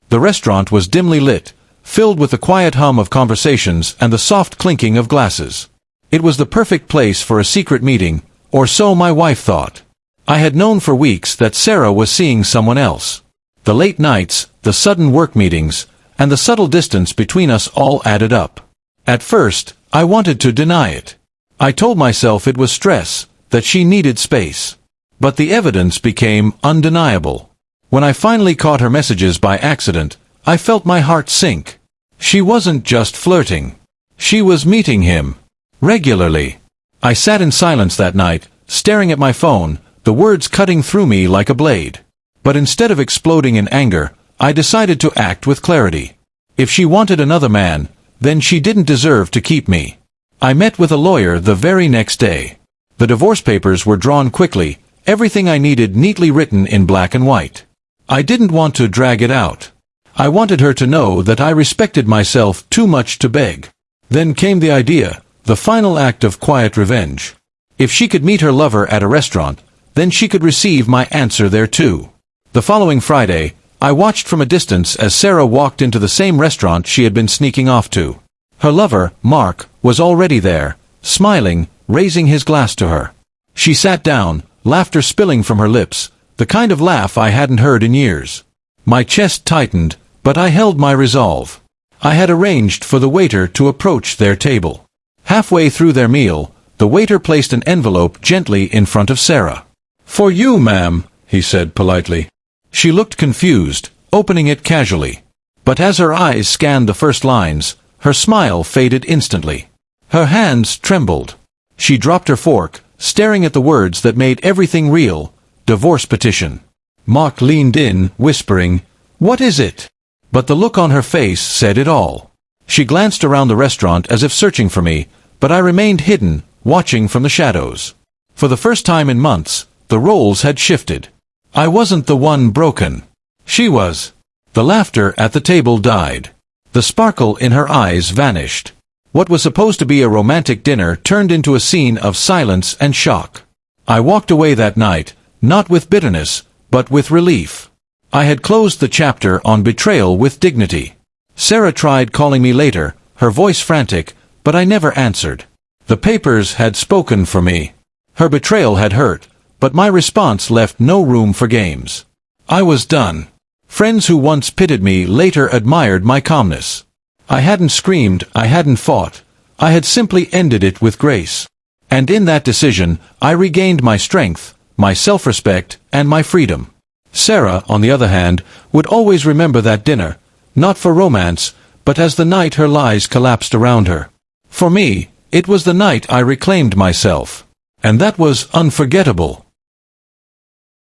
The restaurant was dimly lit, filled with the quiet hum of conversations and the soft clinking of glasses. It was the perfect place for a secret meeting, or so my wife thought. I had known for weeks that Sarah was seeing someone else. The late nights, the sudden work meetings, and the subtle distance between us all added up. At first, I wanted to deny it. I told myself it was stress, that she needed space. But the evidence became undeniable. When I finally caught her messages by accident, I felt my heart sink. She wasn't just flirting. She was meeting him. Regularly. I sat in silence that night, staring at my phone, the words cutting through me like a blade. But instead of exploding in anger, I decided to act with clarity. If she wanted another man, then she didn't deserve to keep me. I met with a lawyer the very next day. The divorce papers were drawn quickly, everything I needed neatly written in black and white. I didn't want to drag it out. I wanted her to know that I respected myself too much to beg. Then came the idea, the final act of quiet revenge. If she could meet her lover at a restaurant, then she could receive my answer there too. The following Friday, I watched from a distance as Sarah walked into the same restaurant she had been sneaking off to. Her lover, Mark, was already there, smiling, raising his glass to her. She sat down, laughter spilling from her lips, the kind of laugh I hadn't heard in years. My chest tightened, but I held my resolve. I had arranged for the waiter to approach their table. Halfway through their meal, the waiter placed an envelope gently in front of Sarah. "For you, ma'am," he said politely. She looked confused, opening it casually. But as her eyes scanned the first lines, her smile faded instantly. Her hands trembled. She dropped her fork, staring at the words that made everything real. Divorce petition. Mark leaned in, whispering, "What is it?" But the look on her face said it all. She glanced around the restaurant as if searching for me, but I remained hidden, watching from the shadows. For the first time in months, the roles had shifted. I wasn't the one broken. She was. The laughter at the table died. The sparkle in her eyes vanished. What was supposed to be a romantic dinner turned into a scene of silence and shock. I walked away that night, not with bitterness, but with relief. I had closed the chapter on betrayal with dignity. Sarah tried calling me later, her voice frantic, but I never answered. The papers had spoken for me. Her betrayal had hurt, but my response left no room for games. I was done. Friends who once pitied me later admired my calmness. I hadn't screamed, I hadn't fought. I had simply ended it with grace. And in that decision, I regained my strength, my self-respect, and my freedom. Sarah, on the other hand, would always remember that dinner, not for romance, but as the night her lies collapsed around her. For me, it was the night I reclaimed myself. And that was unforgettable.